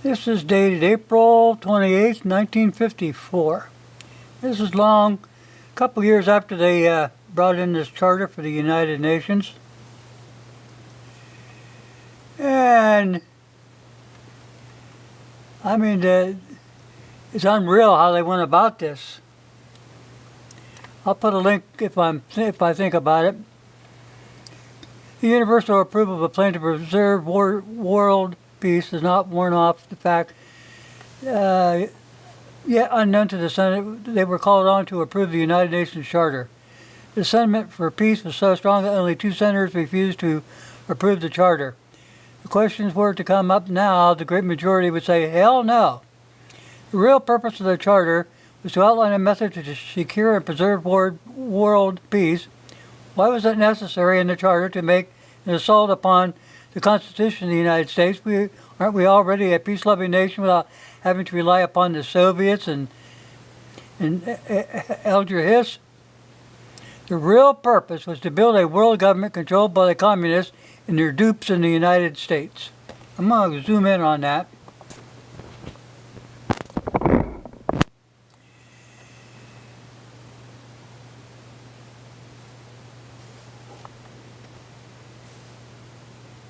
This is dated April 28th, 1954. This is long, a couple years after they brought in this charter for the United Nations. And, I mean, it's unreal how they went about this. I'll put a link if I think about it. The universal approval of a plan to preserve world peace has not worn off the fact, yet unknown to the Senate, they were called on to approve the United Nations Charter. The sentiment for peace was so strong that only 2 senators refused to approve the charter. The questions were to come up now, the great majority would say, hell no. The real purpose of the charter was to outline a method to secure and preserve world peace. Why was it necessary in the charter to make an assault upon the Constitution of the United States? Aren't we already a peace-loving nation without having to rely upon the Soviets and Elder Hiss? The real purpose was to build a world government controlled by the communists and their dupes in the United States. I'm going to zoom in on that.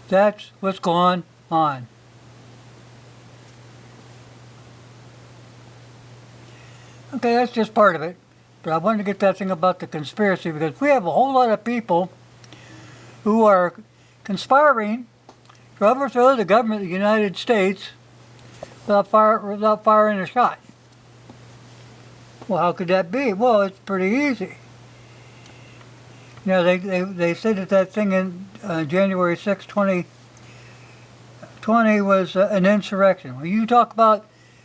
That's what's going on. Okay, that's just part of it. But I wanted to get that thing about the conspiracy because we have a whole lot of people who are conspiring to overthrow the government of the United States without firing a shot. Well, how could that be? Well, it's pretty easy. You know, they said that thing in January 6, 2020 was an insurrection. When you talk about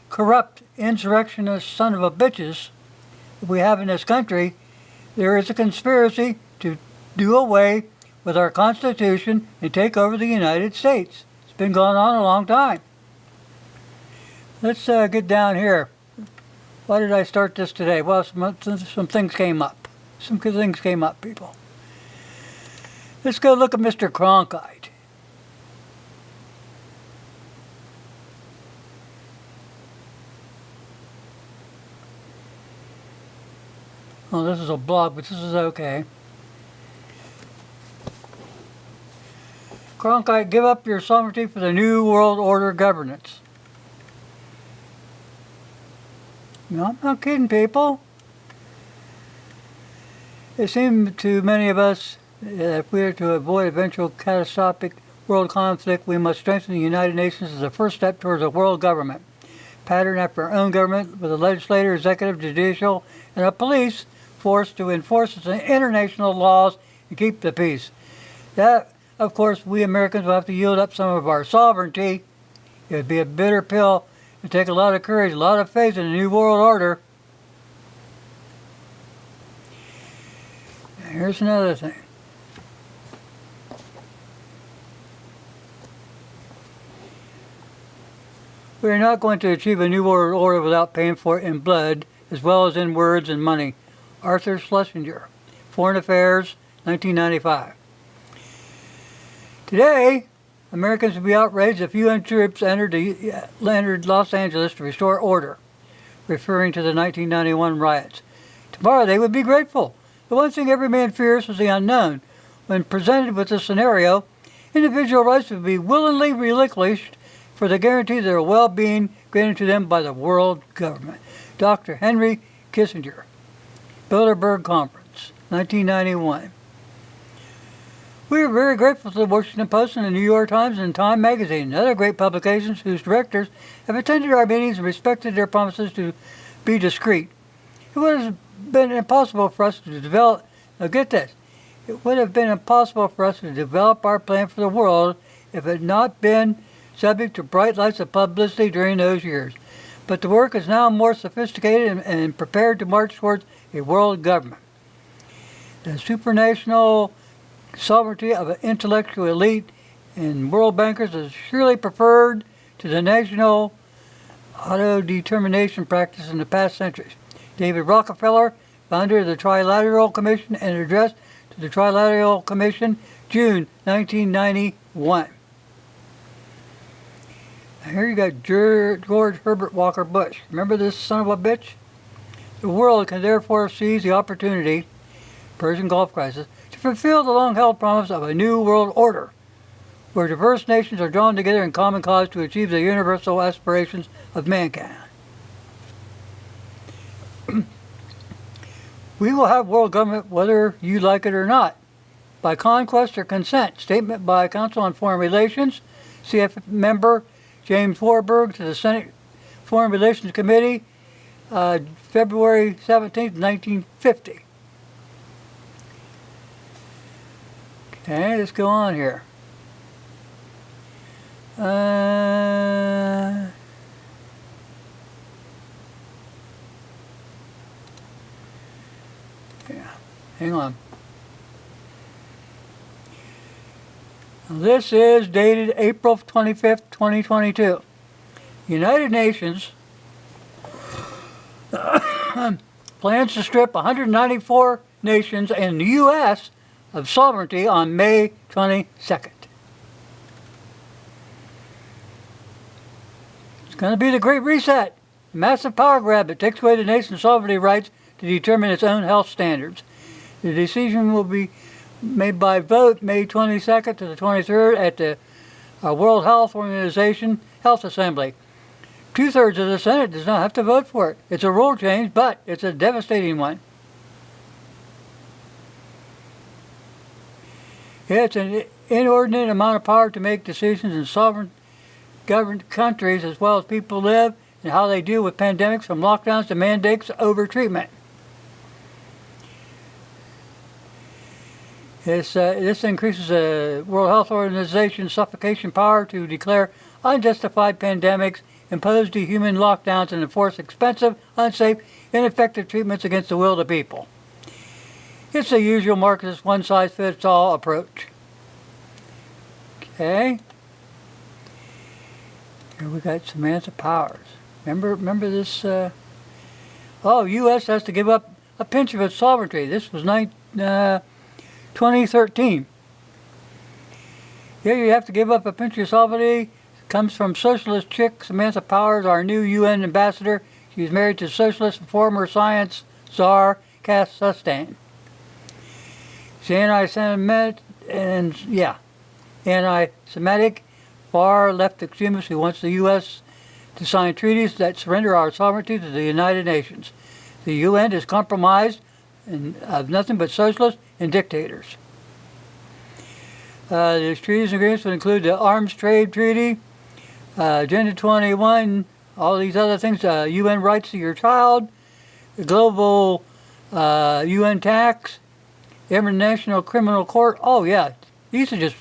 corrupt insurrectionist son of a bitches that we have in this country, there is a conspiracy to do away with our Constitution and take over the United States. It's been going on a long time. Let's get down here. Why did I start this today? Well, some things came up. Some good things came up, people. Let's go look at Mr. Cronkite. Oh, this is a blog, but this is okay. Cronkite, give up your sovereignty for the New World Order governance. No, I'm not kidding, people. It seemed to many of us that if we are to avoid eventual catastrophic world conflict, we must strengthen the United Nations as a first step towards a world government, patterned after our own government with a legislature, executive, judicial, and a police force to enforce its international laws and keep the peace. That, of course, we Americans will have to yield up some of our sovereignty. It would be a bitter pill. It would take a lot of courage, a lot of faith in the New World Order. Here's another thing. We are not going to achieve a New World Order without paying for it in blood, as well as in words and money. Arthur Schlesinger, Foreign Affairs, 1995. Today, Americans would be outraged if UN troops entered Los Angeles to restore order, referring to the 1991 riots. Tomorrow, they would be grateful. The one thing every man fears is the unknown. When presented with this scenario, individual rights would be willingly relinquished for the guarantee of their well-being granted to them by the world government. Dr. Henry Kissinger, Bilderberg Conference, 1991. We are very grateful to the Washington Post and the New York Times and Time Magazine and other great publications whose directors have attended our meetings and respected their promises to be discreet. It would have been impossible for us to develop, now get this, it would have been impossible for us to develop our plan for the world if it had not been subject to bright lights of publicity during those years. But the work is now more sophisticated and prepared to march towards a world government. The supranational sovereignty of an intellectual elite and world bankers is surely preferred to the national auto-determination practice in the past centuries. David Rockefeller, founder of the Trilateral Commission, and address to the Trilateral Commission, June 1991. Here you got George Herbert Walker Bush. Remember this son of a bitch? The world can therefore seize the opportunity, Persian Gulf crisis, to fulfill the long-held promise of a new world order, where diverse nations are drawn together in common cause to achieve the universal aspirations of mankind. We will have world government whether you like it or not, by conquest or consent. Statement by Council on Foreign Relations, CF member James Warburg to the Senate Foreign Relations Committee, February 17, 1950. Okay, let's go on here. Yeah, hang on. This is dated April 25th, 2022. United Nations plans to strip 194 nations and the U.S. of sovereignty on May 22nd. It's going to be the Great Reset, a massive power grab that takes away the nation's sovereignty rights to determine its own health standards. The decision will be made by vote May 22nd to the 23rd at the World Health Organization Health Assembly. 2/3 of the Senate does not have to vote for it. It's a rule change, but it's a devastating one. Yeah, it's an inordinate amount of power to make decisions in sovereign governed countries as well as people live and how they deal with pandemics, from lockdowns to mandates over treatment. This increases the World Health Organization's suffocation power to declare unjustified pandemics, impose dehuman lockdowns, and enforce expensive, unsafe, ineffective treatments against the will of the people. It's the usual Marxist one-size-fits-all approach. Okay. Here we got Samantha Powers. Remember this? U.S. has to give up a pinch of its sovereignty. This was 2013. Here you have to give up a pinch of sovereignty. It comes from socialist chick Samantha Powers, our new UN ambassador. She's married to socialist and former science czar Cass Sunstein. She's anti-Semitic, far-left extremist who wants the U.S. to sign treaties that surrender our sovereignty to the United Nations. The UN is compromised and of nothing but socialists and dictators. These treaties and agreements would include the Arms Trade Treaty, Agenda 21, all these other things, UN rights to your child, the global UN tax, International Criminal Court. Oh yeah, these are just,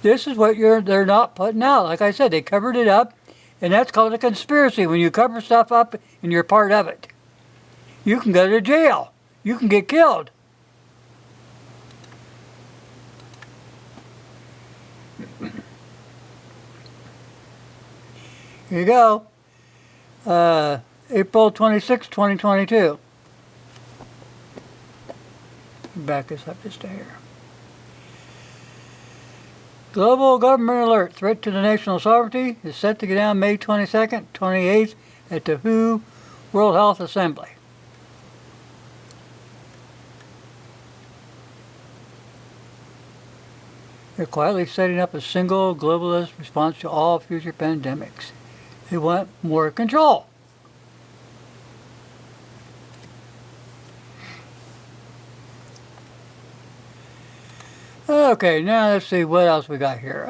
this is what they're not putting out. Like I said, they covered it up, and that's called a conspiracy. When you cover stuff up and you're part of it, you can go to jail. You can get killed. Here you go. April 26, 2022. Back this up just a hair. Global government alert. Threat to the national sovereignty is set to go down May 22nd, 28th at the WHO World Health Assembly. They're quietly setting up a single globalist response to all future pandemics. They want more control. Okay, now let's see what else we got here.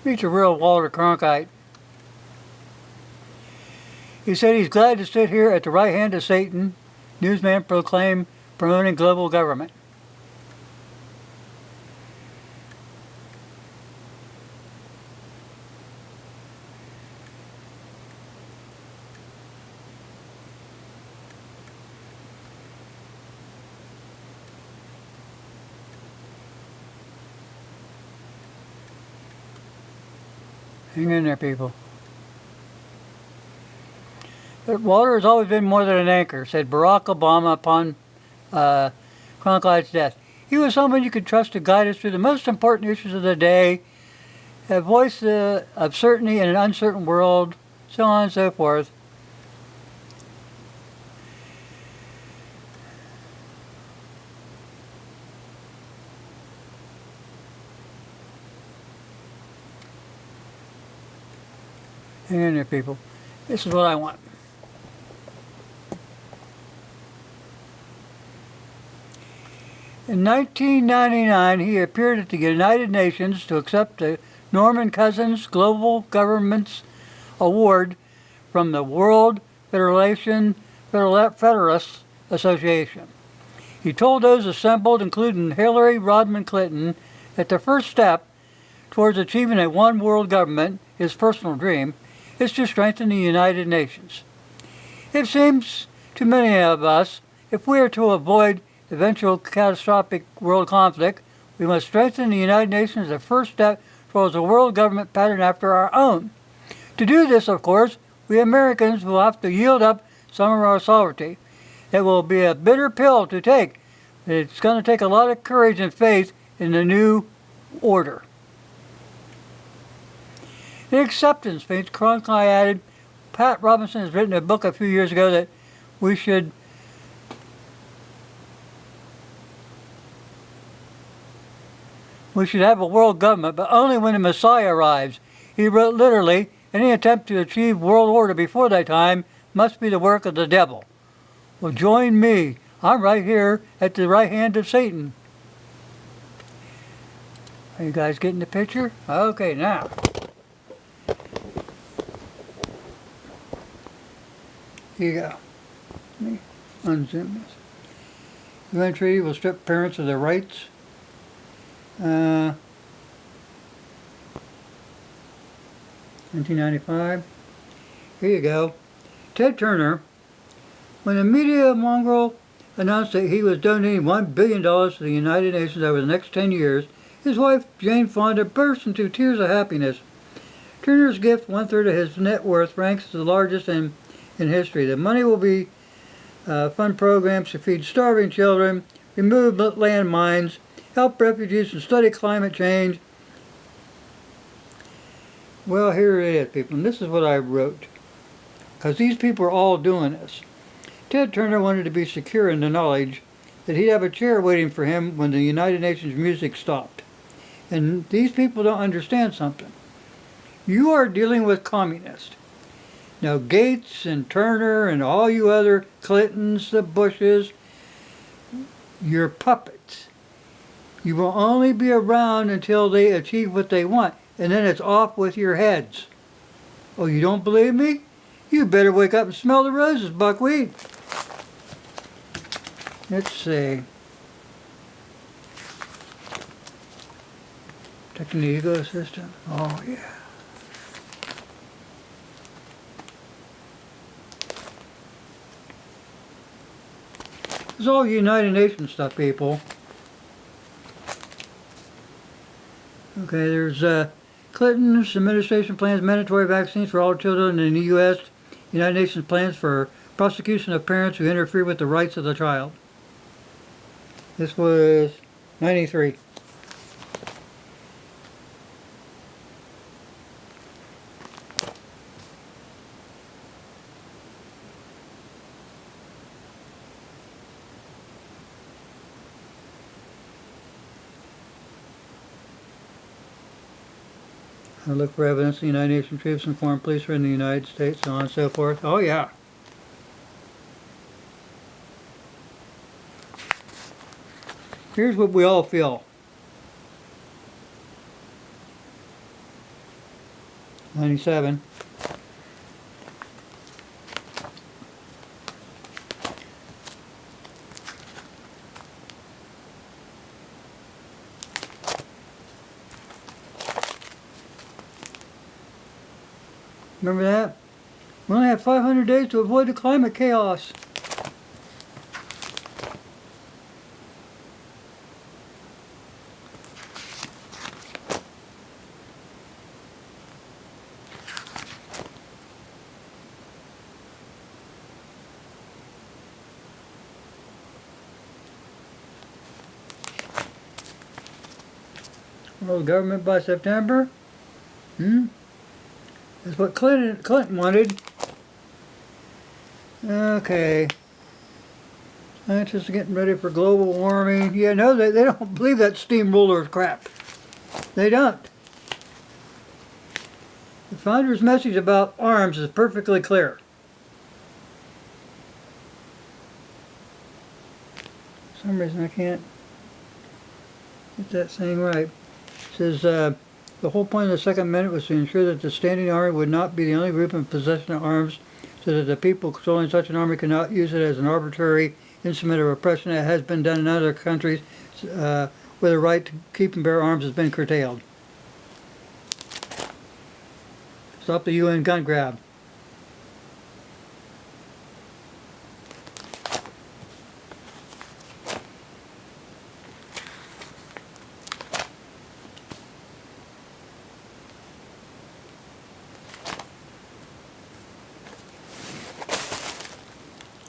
Meet a real Walter Cronkite. He said he's glad to sit here at the right hand of Satan, newsman proclaimed, promoting global government. Hang in there, people. But water has always been more than an anchor, said Barack Obama upon Cronkite's death. He was someone you could trust to guide us through the most important issues of the day, a voice of certainty in an uncertain world, so on and so forth. Hang in there, people. This is what I want. In 1999, he appeared at the United Nations to accept the Norman Cousins Global Government's Award from the World Federalists Association. He told those assembled, including Hillary Rodham Clinton, that the first step towards achieving a one world government, his personal dream, is to strengthen the United Nations. It seems to many of us, if we are to avoid eventual catastrophic world conflict, we must strengthen the United Nations as a first step towards a world government patterned after our own. To do this, of course, we Americans will have to yield up some of our sovereignty. It will be a bitter pill to take. It's going to take a lot of courage and faith in the new order. In acceptance speech, Cronkite added, Pat Robertson has written a book a few years ago that we should have a world government, but only when the Messiah arrives. He wrote literally, any attempt to achieve world order before that time must be the work of the devil. Well, join me. I'm right here at the right hand of Satan. Are you guys getting the picture? Okay, now. Here you go. Let me unzoom this. The UN Treaty will strip parents of their rights. 1995. Here you go. Ted Turner, when the media mongrel announced that he was donating $1 billion to the United Nations over the next 10 years, his wife Jane Fonda burst into tears of happiness. Turner's gift, one-third of his net worth, ranks as the largest in history. The money will be fund programs to feed starving children, remove landmines, help refugees, and study climate change. Well, here it is, people, and this is what I wrote. Because these people are all doing this. Ted Turner wanted to be secure in the knowledge that he'd have a chair waiting for him when the United Nations music stopped. And these people don't understand something. You are dealing with communists. Now, Gates and Turner and all you other Clintons, the Bushes, you're puppets. You will only be around until they achieve what they want, and then it's off with your heads. Oh, you don't believe me? You better wake up and smell the roses, buckwheat. Let's see. Protecting the ecosystem. Oh, yeah. It's all United Nations stuff, people. Okay, there's Clinton's administration plans mandatory vaccines for all children in the U.S. United Nations plans for prosecution of parents who interfere with the rights of the child. This was 93. I look for evidence the United Nations troops and foreign police are in the United States, so on and so forth. Oh, yeah. Here's what we all feel. 97. Remember that? We only have 500 days to avoid the climate chaos. World government by September. That's what Clinton wanted. Okay. Scientists are getting ready for global warming. Yeah, no, they don't believe that steamroller crap. They don't. The founder's message about arms is perfectly clear. For some reason I can't get that saying right. It says, the whole point of the Second Amendment was to ensure that the standing army would not be the only group in possession of arms, so that the people controlling such an army could not use it as an arbitrary instrument of oppression that has been done in other countries where the right to keep and bear arms has been curtailed. Stop the UN gun grab.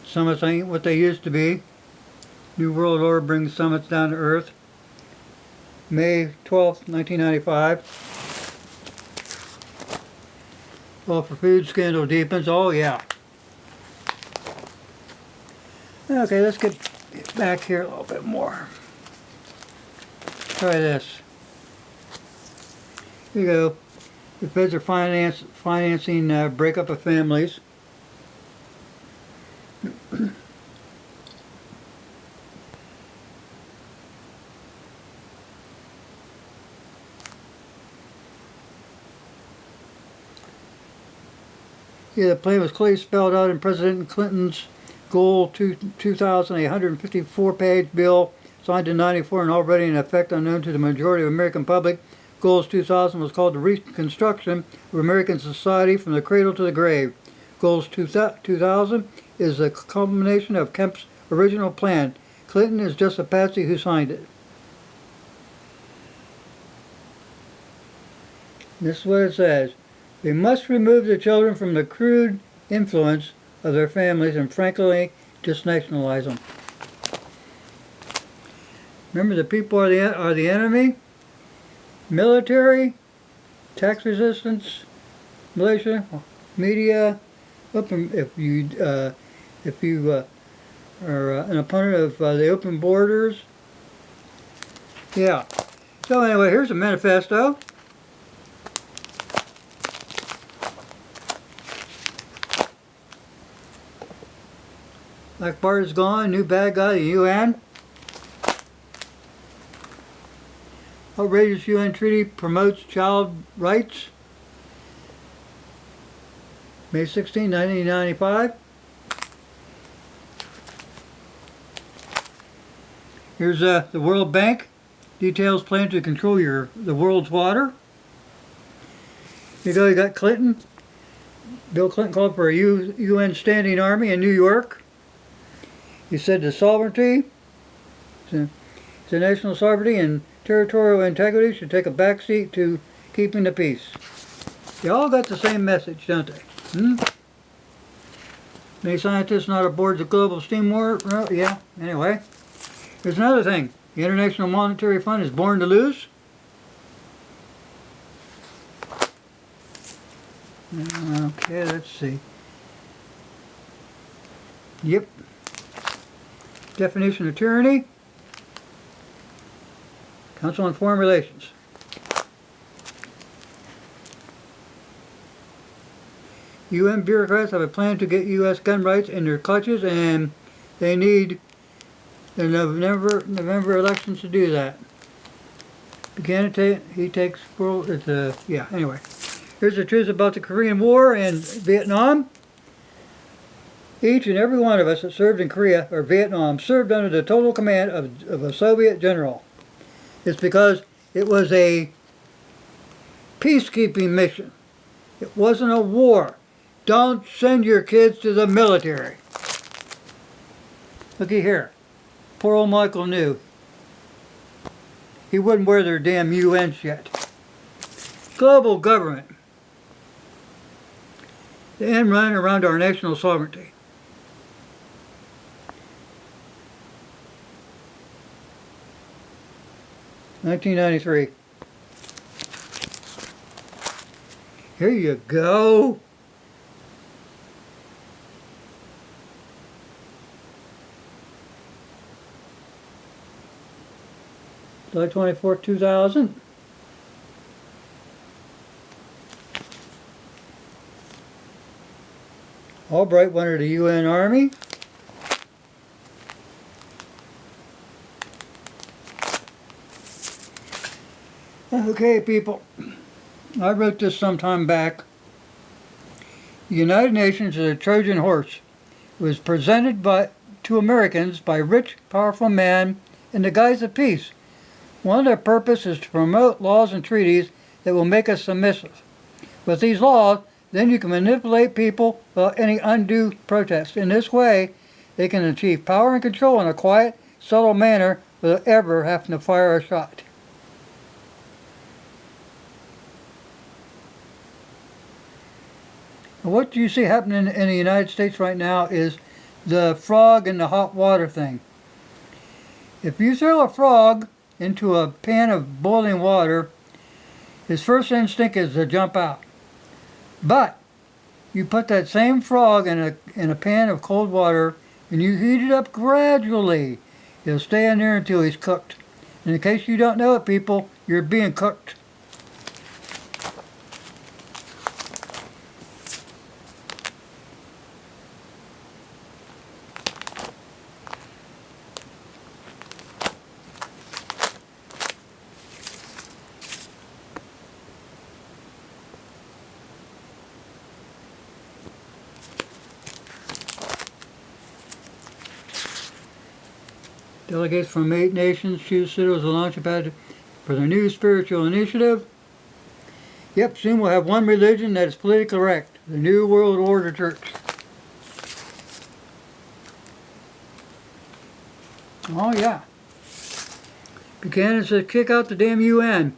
Summits ain't what they used to be. New World Order brings summits down to earth. May 12th, 1995. Well, for food scandal deepens. Oh, yeah. Okay, let's get back here a little bit more. Try this. Here you go. The feds are financing breakup of families. Yeah, the plan was clearly spelled out in President Clinton's Goal 2000, a 154-page bill signed in '94 and already in effect unknown to the majority of the American public. Goals 2000 was called the Reconstruction of American Society from the Cradle to the Grave. Goals 2000 is a culmination of Kemp's original plan. Clinton is just a patsy who signed it. This is what it says. We must remove the children from the crude influence of their families and frankly just nationalize them. Remember, the people are the enemy. Military, tax resistance, militia, media. If you are an opponent of the open borders. Yeah. So anyway, here's a manifesto. Black Bart is gone, new bad guy, the UN. Outrageous UN treaty promotes child rights. May 16, 1995. Here's the World Bank. Details plan to control the world's water. Here you go, you got Clinton. Bill Clinton called for a UN standing army in New York. He said the sovereignty, the national sovereignty and territorial integrity should take a backseat to keeping the peace. They all got the same message, don't they? Many scientists not aboard the global steam war? Well, yeah, anyway. Here's another thing. The International Monetary Fund is born to lose. Okay, let's see. Yep. Definition of tyranny. Council on Foreign Relations. UN bureaucrats have a plan to get U.S. gun rights in their clutches, and they need the November elections to do that. Buchanan, he takes world. Yeah. Anyway, here's the truth about the Korean War and Vietnam. Each and every one of us that served in Korea or Vietnam served under the total command of a Soviet general. It's because it was a peacekeeping mission. It wasn't a war. Don't send your kids to the military. Looky here. Poor old Michael knew. He wouldn't wear their damn UN shit. Global government. The end run around our national sovereignty. (1993). Here you go. July 24th, 2000. Albright went to the UN Army. Okay, people. I wrote this some time back. The United Nations is a Trojan horse. It was presented to Americans by rich, powerful men in the guise of peace. One of their purposes is to promote laws and treaties that will make us submissive. With these laws, then you can manipulate people without any undue protest. In this way, they can achieve power and control in a quiet, subtle manner without ever having to fire a shot. And what you see happening in the United States right now is the frog in the hot water thing. If you throw a frog into a pan of boiling water, his first instinct is to jump out. But you put that same frog in a pan of cold water and you heat it up gradually. He'll stay in there until he's cooked. And in case you don't know it, people, you're being cooked. Delegates from 8 nations choose Citadel as a launchpad for their new spiritual initiative. Yep, soon we'll have one religion that is politically correct. The New World Order Church. Oh yeah. Buchanan says kick out the damn UN.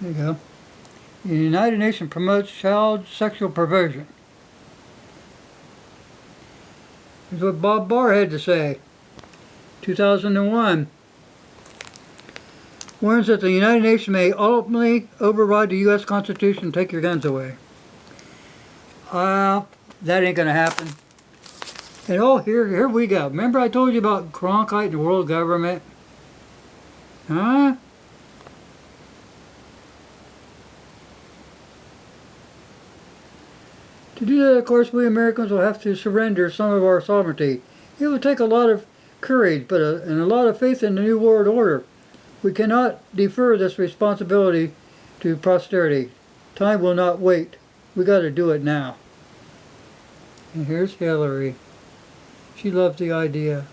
There you go. The United Nations promotes child sexual perversion. Here's what Bob Barr had to say. 2001. Warns that the United Nations may ultimately override the U.S. Constitution and take your guns away. That ain't gonna happen. And oh, here we go. Remember I told you about Cronkite and the world government? Huh? To do that, of course, we Americans will have to surrender some of our sovereignty. It will take a lot of courage and a lot of faith in the New World Order. We cannot defer this responsibility to posterity. Time will not wait. We got to do it now. And here's Hillary. She loves the idea.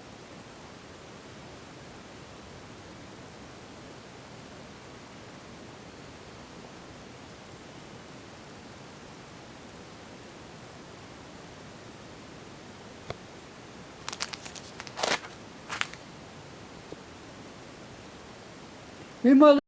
We must